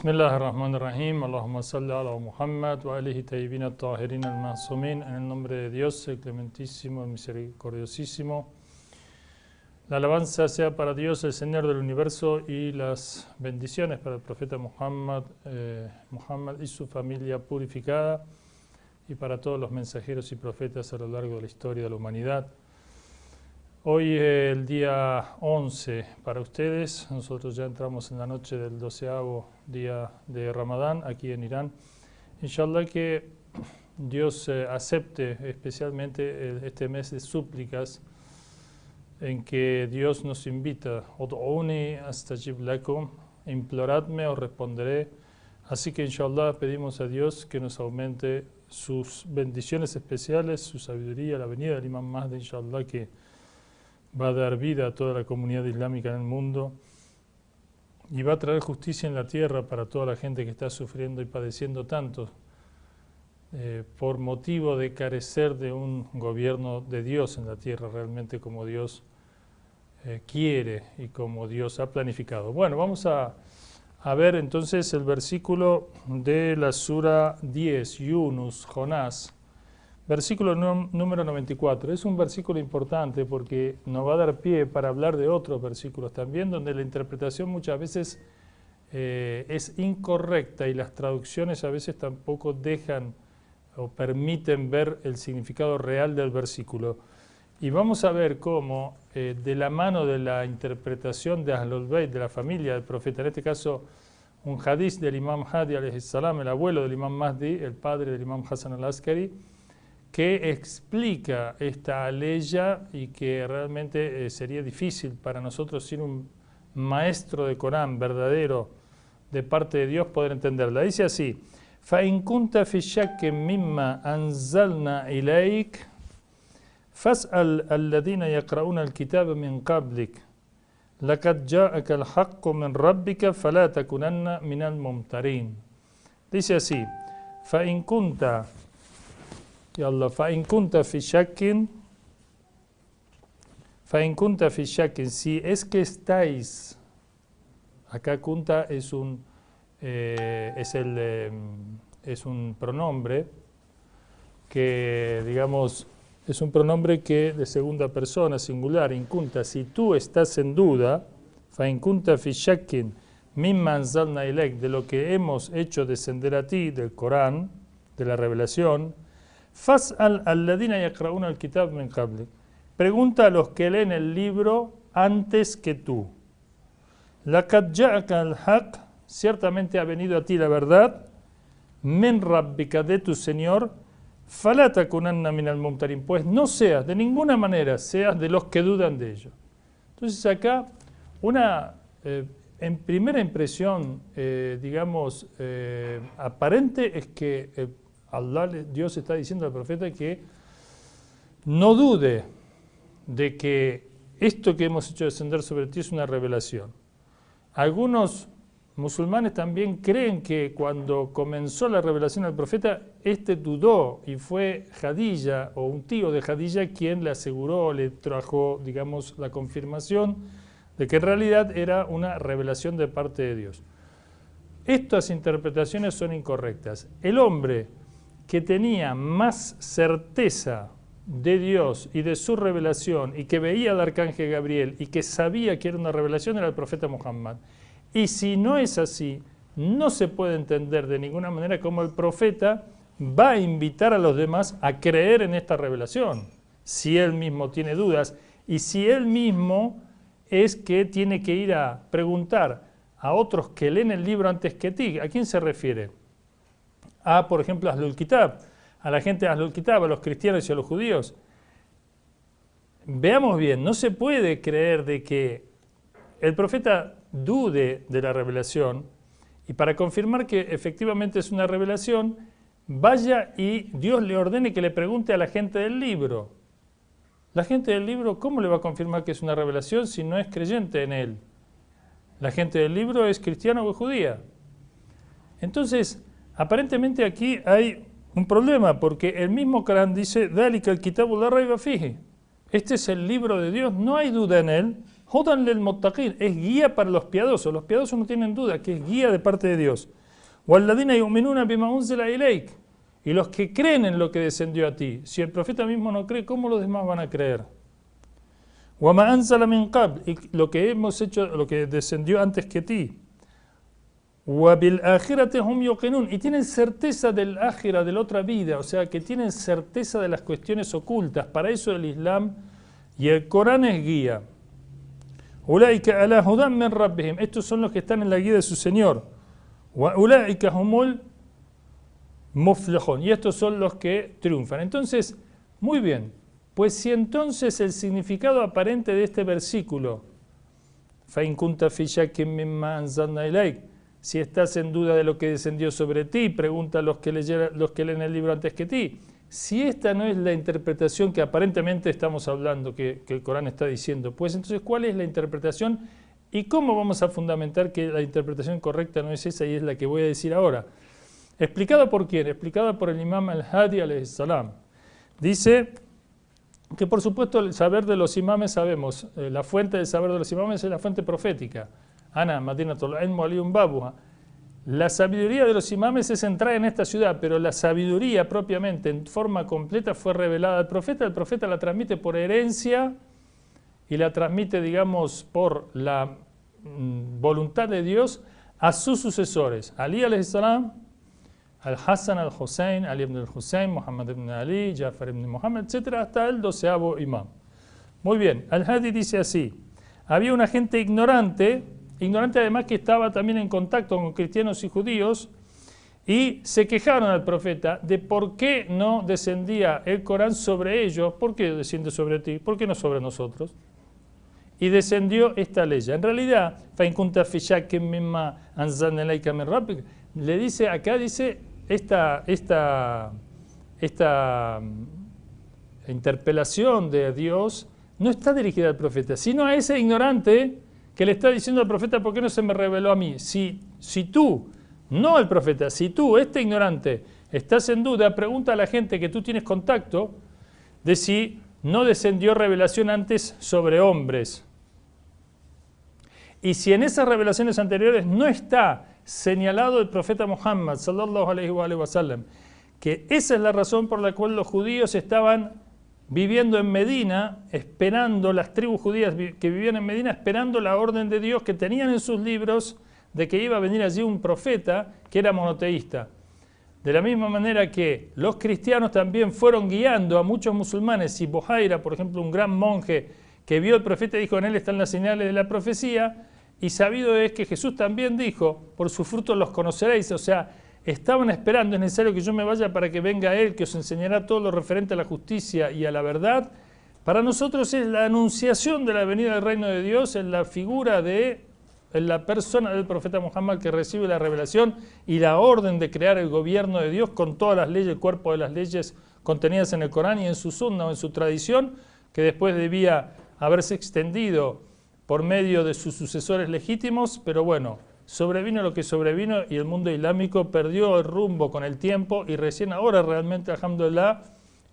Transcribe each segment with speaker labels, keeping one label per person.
Speaker 1: Bismillahirrahmanirrahim. Allahumma salli ala Muhammad wa alihi tayyibin at-tahirin al-ma'sumin. En el nombre de Dios, el clementísimo, el misericordiosísimo. La alabanza sea para Dios, el Señor del universo, y las bendiciones para el profeta Muhammad y su familia purificada, y para todos los mensajeros y profetas a lo largo de la historia de la humanidad. Hoy es el día 11 para ustedes. Nosotros ya entramos en la noche del 12º día de Ramadán aquí en Irán. Inshallah que Dios acepte especialmente este mes de súplicas en que Dios nos invita: Ud'uni astajib lakum, imploradme, os responderé. Así que inshallah pedimos a Dios que nos aumente sus bendiciones especiales, su sabiduría, la venida del Imam Mahdi, inshallah, que va a dar vida a toda la comunidad islámica en el mundo y va a traer justicia en la tierra para toda la gente que está sufriendo y padeciendo tanto por motivo de carecer de un gobierno de Dios en la tierra, realmente como Dios quiere y como Dios ha planificado. Bueno, vamos a ver entonces el versículo de la sura 10, Yunus, Jonás. Versículo número 94. Es un versículo importante porque nos va a dar pie para hablar de otros versículos también, donde la interpretación muchas veces es incorrecta y las traducciones a veces tampoco dejan o permiten ver el significado real del versículo. Y vamos a ver cómo, de la mano de la interpretación de Ahlul Bayt, de la familia del profeta, en este caso un hadith del Imam Hadi alayhi salam, el abuelo del Imam Mahdi, el padre del Imam Hassan al-Askari, que explica esta aleya y que realmente sería difícil para nosotros, sin un maestro de Corán verdadero de parte de Dios, poder entenderla. Dice así: فَإِن كُنْتَ فِي شَكٍّ مِّمَّا أَنزَلْنَا إِلَيْكَ فَاسْأَلْ الَّذِينَ يَقْرَؤُونَ الْكِتَابَ مِنْ قَبْلِكَ لَقَدْ جَاءَكَ الْحَقُّ مِنْ رَبِّكَ فَلَا تَكُونَنَّ مِنَ الْمُمْتَرِينَ. Dice así: فَإِن كُنْتَ فَإِن كُنْتَ فِي شَكٍ, si es que estáis, acá kunta es un pronombre que, digamos, es un pronombre que de segunda persona, singular, in kunta, si tú estás en duda, فَإِن كُنْتَ فِي شَكٍ مِمَّا أَنزَلْنَا إِلَيْكَ, de lo que hemos hecho descender a ti, del Corán, de la revelación, فَاسْأَلْ الَّذِينَ يَقْرَؤُونَ الْكِتَابَ مِنْ قَبْلِكَ, pregunta a los que leen el libro antes que tú. لَقَدْ جَاءَكَ الْحَقُّ, ciertamente ha venido a ti la verdad, مِنْ رَبِّكَ, de tu Señor, فَلَا تَكُونَنَّ مِنَ الْمُمْتَرِينَ, pues no seas, de ninguna manera, seas de los que dudan de ello. Entonces acá, en primera impresión, digamos, aparente es que Dios está diciendo al profeta que no dude de que esto que hemos hecho descender sobre ti es una revelación. Algunos musulmanes también creen que cuando comenzó la revelación al profeta, dudó y fue Jadilla o un tío de Jadilla quien le aseguró, le trajo, digamos, la confirmación de que en realidad era una revelación de parte de Dios. Estas interpretaciones son incorrectas. El hombre que tenía más certeza de Dios y de su revelación y que veía al arcángel Gabriel y que sabía que era una revelación era el profeta Muhammad. Y si no es así, no se puede entender de ninguna manera cómo el profeta va a invitar a los demás a creer en esta revelación, si él mismo tiene dudas y si él mismo es que tiene que ir a preguntar a otros que leen el libro antes que ti. ¿A quién se refiere? Por ejemplo, Ahlul Kitab, a la gente de Ahlul Kitab, a los cristianos y a los judíos. Veamos bien, no se puede creer de que el profeta dude de la revelación y para confirmar que efectivamente es una revelación, vaya y Dios le ordene que le pregunte a la gente del libro. La gente del libro, ¿cómo le va a confirmar que es una revelación si no es creyente en él? La gente del libro es cristiana o judía. Entonces, aparentemente aquí hay un problema, porque el mismo Corán dice: ذَلِكَ الْكِتَابُ لَا رَيْبَ فِيهِ, este es el libro de Dios, no hay duda en él. Hudan lil muttaqin, es guía para los piadosos. Los piadosos no tienen duda que es guía de parte de Dios. Walladina yu'minuna bima unzila ilayk, y los que creen en lo que descendió a ti. Si el profeta mismo no cree, ¿cómo los demás van a creer? Wama anzala min qabl, y lo que hemos hecho, lo que descendió antes que ti. Wabil akhirati hum yuqinun, y tienen certeza del akhira, de la otra vida, o sea que tienen certeza de las cuestiones ocultas. Para eso el Islam y el Corán es guía. Ulaika ala hudan min rabbihim, estos son los que están en la guía de su Señor. Wa ulaika humul muflihun, y estos son los que triunfan. Entonces, muy bien, pues si entonces el significado aparente de este versículo, fa in kunta fi shakkin mimma anzalna ilayk, si estás en duda de lo que descendió sobre ti, pregunta a los que leen el libro antes que ti. Si esta no es la interpretación que aparentemente estamos hablando, que el Corán está diciendo, pues entonces, ¿cuál es la interpretación y cómo vamos a fundamentar que la interpretación correcta no es esa y es la que voy a decir ahora? ¿Explicada por quién? Explicada por el imam al-Hadi alayhi salam. Dice que por supuesto el saber de los imames sabemos, la fuente del saber de los imames es la fuente profética. Ana Madinatul Ilm Aliyun Babuha. La sabiduría de los imames es entrar en esta ciudad, pero la sabiduría propiamente en forma completa fue revelada al profeta. El profeta la transmite por herencia y la transmite, digamos, por la voluntad de Dios a sus sucesores. Ali alayhi salam, al-Hassan al-Hussein, Ali ibn al-Hussein, Muhammad ibn Ali, Jafar ibn Muhammad, etc., hasta el 12º imam. Muy bien, al-Hadi dice así: había una gente ignorante además que estaba también en contacto con cristianos y judíos, y se quejaron al profeta de por qué no descendía el Corán sobre ellos. ¿Por qué desciende sobre ti? ¿Por qué no sobre nosotros? Y descendió esta ley. En realidad, le dice, acá dice, esta interpelación de Dios no está dirigida al profeta, sino a ese ignorante que le está diciendo al profeta: ¿por qué no se me reveló a mí? Si tú, no al profeta, si tú, este ignorante, estás en duda, pregunta a la gente que tú tienes contacto de si no descendió revelación antes sobre hombres. Y si en esas revelaciones anteriores no está señalado el profeta Muhammad, sallallahu alayhi wa sallam, que esa es la razón por la cual los judíos estaban viviendo en Medina, esperando, las tribus judías que vivían en Medina, esperando la orden de Dios que tenían en sus libros de que iba a venir allí un profeta que era monoteísta. De la misma manera que los cristianos también fueron guiando a muchos musulmanes, y Bohaira, por ejemplo, un gran monje que vio al profeta y dijo: en él están las señales de la profecía, y sabido es que Jesús también dijo: por sus frutos los conoceréis. O sea, estaban esperando, es necesario que yo me vaya para que venga Él, que os enseñará todo lo referente a la justicia y a la verdad. Para nosotros es la anunciación de la venida del reino de Dios en la figura en la persona del profeta Muhammad, que recibe la revelación y la orden de crear el gobierno de Dios con todas las leyes, el cuerpo de las leyes contenidas en el Corán y en su sunna o en su tradición, que después debía haberse extendido por medio de sus sucesores legítimos, pero bueno, sobrevino lo que sobrevino y el mundo islámico perdió el rumbo con el tiempo, y recién ahora realmente, alhamdulillah,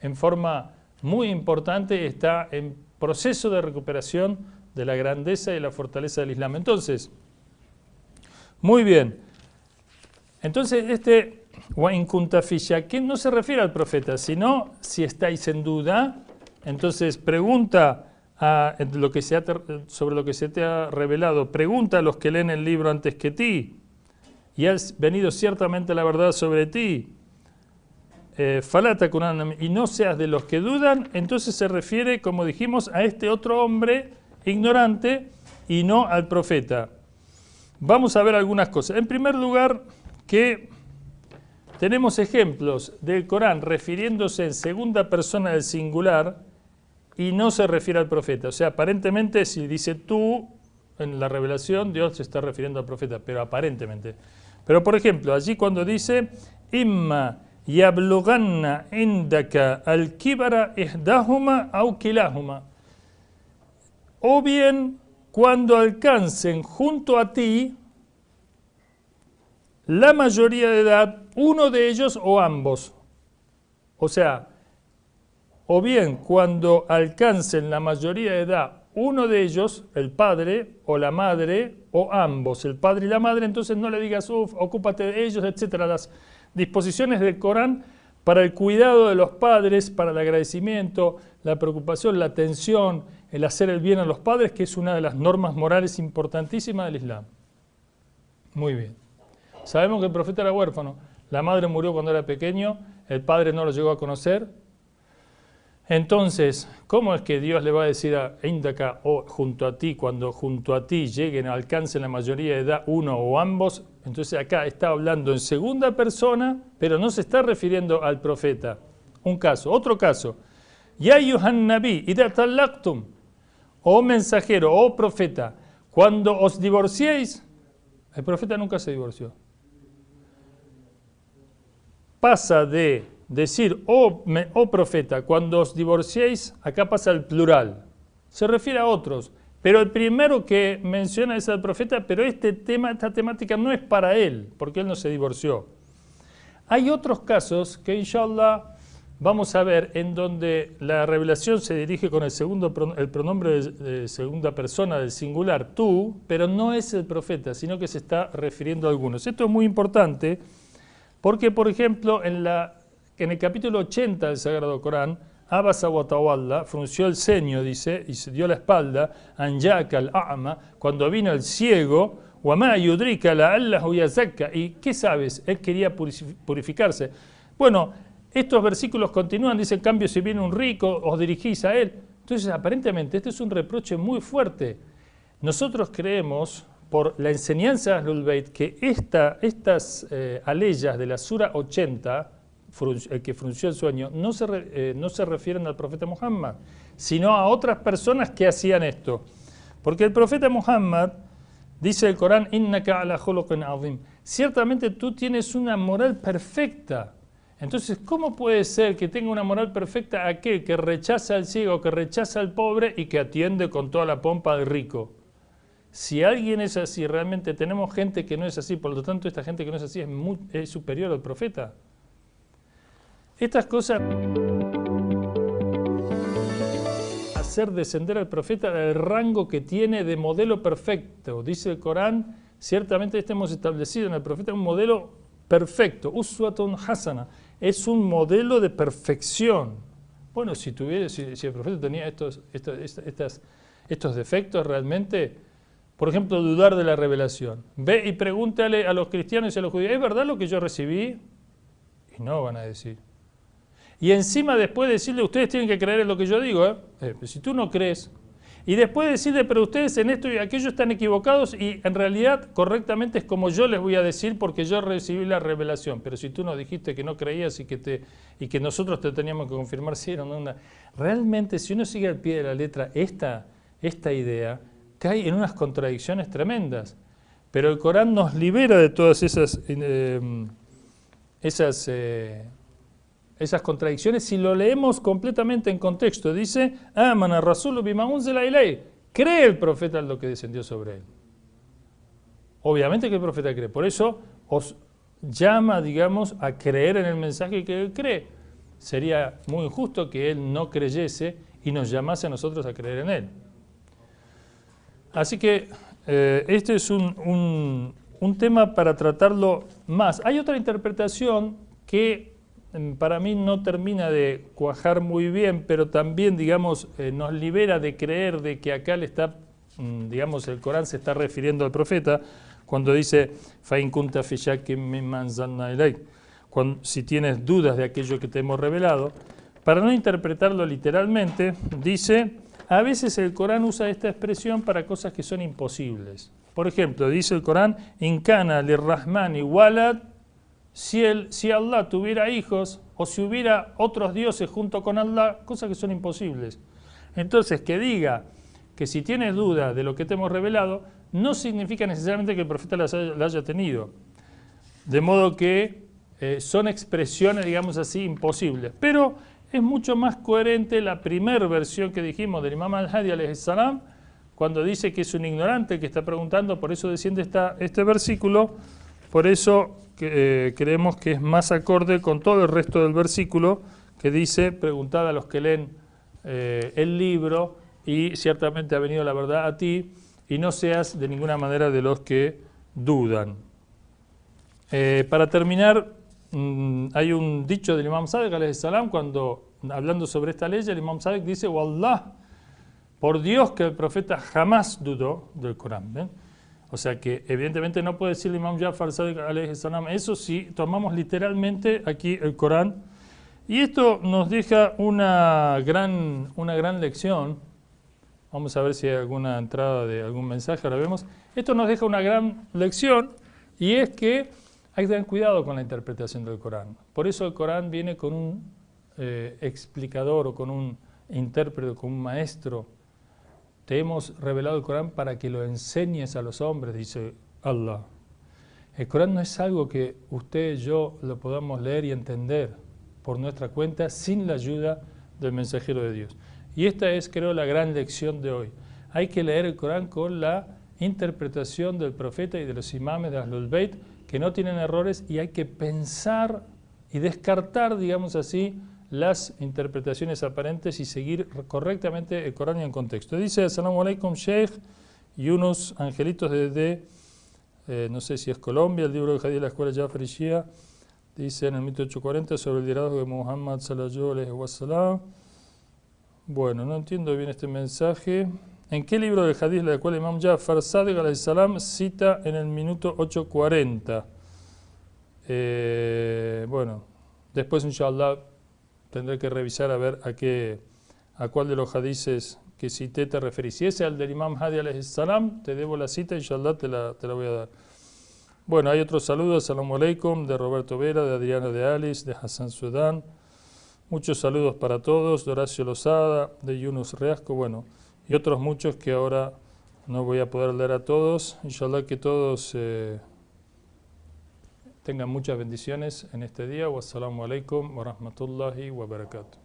Speaker 1: en forma muy importante está en proceso de recuperación de la grandeza y la fortaleza del Islam. Entonces, muy bien. Entonces wa in kunta fi shakkin no se refiere al profeta, sino si estáis en duda. Entonces pregunta sobre lo que se te ha revelado, pregunta a los que leen el libro antes que ti, y ha venido ciertamente la verdad sobre ti, y no seas de los que dudan. Entonces se refiere, como dijimos, a este otro hombre ignorante y no al profeta. Vamos a ver algunas cosas. En primer lugar, que tenemos ejemplos del Corán refiriéndose en segunda persona del singular y no se refiere al profeta. O sea, aparentemente, si dice tú en la revelación, Dios se está refiriendo al profeta, pero aparentemente. Pero por ejemplo, allí cuando dice imma yablughanna indaka al-kibara ihdahuma aw kilahuma, o bien cuando alcancen junto a ti la mayoría de edad, uno de ellos o ambos. O sea, o bien cuando alcancen la mayoría de edad uno de ellos, el padre o la madre, o ambos, el padre y la madre, entonces no le digas, ocúpate de ellos, etcétera. Las disposiciones del Corán para el cuidado de los padres, para el agradecimiento, la preocupación, la atención, el hacer el bien a los padres, que es una de las normas morales importantísimas del Islam. Muy bien. Sabemos que el profeta era huérfano, la madre murió cuando era pequeño, el padre no lo llegó a conocer. Entonces, ¿cómo es que Dios le va a decir a Indaka o junto a ti, cuando junto a ti lleguen, alcancen la mayoría de edad uno o ambos? Entonces acá está hablando en segunda persona, pero no se está refiriendo al profeta. Un caso. Otro caso. Ya ayyuhan nabi, idha talaqtum, o mensajero, o profeta, cuando os divorciéis, el profeta nunca se divorció. Pasa de decir, oh profeta, cuando os divorciéis, acá pasa el plural. Se refiere a otros, pero el primero que menciona es el profeta, pero esta temática no es para él, porque él no se divorció. Hay otros casos que, inshallah, vamos a ver en donde la revelación se dirige con el pronombre de segunda persona del singular, tú, pero no es el profeta, sino que se está refiriendo a algunos. Esto es muy importante porque, por ejemplo, en el capítulo 80 del Sagrado Corán, Abasa wa tawalla, frunció el ceño, dice, y se dio la espalda, anjaka al-a'ma, cuando vino el ciego, wa ma yudrika la'allahu yazakka, y ¿qué sabes? Él quería purificarse. Bueno, estos versículos continúan, dicen, en cambio, si viene un rico, os dirigís a él. Entonces, aparentemente, este es un reproche muy fuerte. Nosotros creemos, por la enseñanza de Ahlul Bayt, que estas aleyas de la Sura 80, el que frunció el sueño, no se refieren al profeta Muhammad, sino a otras personas que hacían esto. Porque el profeta Muhammad, dice el Corán, innaka ala khuluqin azim, ciertamente tú tienes una moral perfecta. Entonces, ¿cómo puede ser que tenga una moral perfecta aquel que rechaza al ciego, que rechaza al pobre y que atiende con toda la pompa al rico? Si alguien es así, realmente tenemos gente que no es así, por lo tanto esta gente que no es así es superior al profeta. Estas cosas hacer descender al profeta del rango que tiene de modelo perfecto. Dice el Corán, ciertamente hemos establecido en el profeta un modelo perfecto, uswatun hasana, es un modelo de perfección. Bueno, si el profeta tenía estos defectos realmente, por ejemplo, dudar de la revelación. Ve y pregúntale a los cristianos y a los judíos, ¿es verdad lo que yo recibí? Y no van a decir. Y encima después decirle, ustedes tienen que creer en lo que yo digo, pero si tú no crees. Y después decirle, pero ustedes en esto y aquello están equivocados y en realidad correctamente es como yo les voy a decir porque yo recibí la revelación. Pero si tú nos dijiste que no creías y que nosotros te teníamos que confirmar, sí, realmente si uno sigue al pie de la letra esta idea, cae en unas contradicciones tremendas. Pero el Corán nos libera de todas esas contradicciones si lo leemos completamente en contexto. Dice, amana rasulu bima unzila ilay, cree el profeta en lo que descendió sobre él. Obviamente que el profeta cree, por eso os llama, digamos, a creer en el mensaje que él cree. Sería muy injusto que él no creyese y nos llamase a nosotros a creer en él. Así que este es un tema para tratarlo más. Hay otra interpretación que para mí no termina de cuajar muy bien, pero también, digamos, nos libera de creer de que acá le está, digamos, el Corán se está refiriendo al profeta cuando dice فَإِن كُنْتَ فِي شَكٍّ مِّمَّا أَنزَلْنَا إِلَيْكَ, si tienes dudas de aquello que te hemos revelado. Para no interpretarlo literalmente, dice, a veces el Corán usa esta expresión para cosas que son imposibles. Por ejemplo, dice el Corán, إِن كَانَ لِلرَّحْمَنِ وَلَدٌ, si Allah tuviera hijos o si hubiera otros dioses junto con Allah, cosas que son imposibles. Entonces, que diga que si tienes duda de lo que te hemos revelado, no significa necesariamente que el profeta la haya tenido. De modo que son expresiones, digamos así, imposibles. Pero es mucho más coherente la primera versión que dijimos del Imam al-Hadi alayhi salam, cuando dice que es un ignorante que está preguntando, por eso desciende este versículo. Por eso creemos que es más acorde con todo el resto del versículo que dice, preguntad a los que leen el libro y ciertamente ha venido la verdad a ti, y no seas de ninguna manera de los que dudan. Para terminar, hay un dicho del Imam Sadiq alayhi salam, cuando hablando sobre esta ley, el Imam Sadiq dice: Wallah, por Dios que el profeta jamás dudó del Corán. ¿Ven? O sea que evidentemente no puede decir el Imam Ja'far Sadiq alayhi salam eso si tomamos literalmente aquí el Corán. Y esto nos deja una gran lección. Vamos a ver si hay alguna entrada de algún mensaje, ahora vemos. Esto nos deja una gran lección, y es que hay que tener cuidado con la interpretación del Corán. Por eso el Corán viene con un explicador, o con un intérprete, con un maestro. Te hemos revelado el Corán para que lo enseñes a los hombres, dice Allah. El Corán no es algo que usted y yo lo podamos leer y entender por nuestra cuenta sin la ayuda del mensajero de Dios. Y esta es, creo, la gran lección de hoy. Hay que leer el Corán con la interpretación del profeta y de los imames de Ahlul Bayt, que no tienen errores, y hay que pensar y descartar, digamos así, las interpretaciones aparentes y seguir correctamente el Corán y el contexto. Dice: Assalamu alaikum, Sheikh Yunus Angelitos desde, no sé si es Colombia, el libro de Hadith de la Escuela Jafar y Shia. Dice en el 1840 sobre el liderazgo de Muhammad sallallahu alaihi wasallam. Bueno, no entiendo bien este mensaje. ¿En qué libro del Hadith del cual Imam Ja'far Sadiq alayhi salam cita en el minuto 8:40? Bueno, después inshallah tendré que revisar a ver a cuál de los hadices que cité te referís. Si es al del Imam Hadi alayhi salam, te debo la cita, inshallah te la voy a dar. Bueno, hay otros saludos: Assalamu alaikum, de Roberto Vera, de Adriana de Alice, de Hassan Sudán. Muchos saludos para todos, de Horacio Lozada, de Yunus Reasco, bueno, y otros muchos que ahora no voy a poder leer a todos. Inshallah que todos tengan muchas bendiciones en este día. Wassalamu alaikum wa rahmatullahi wa barakatuh.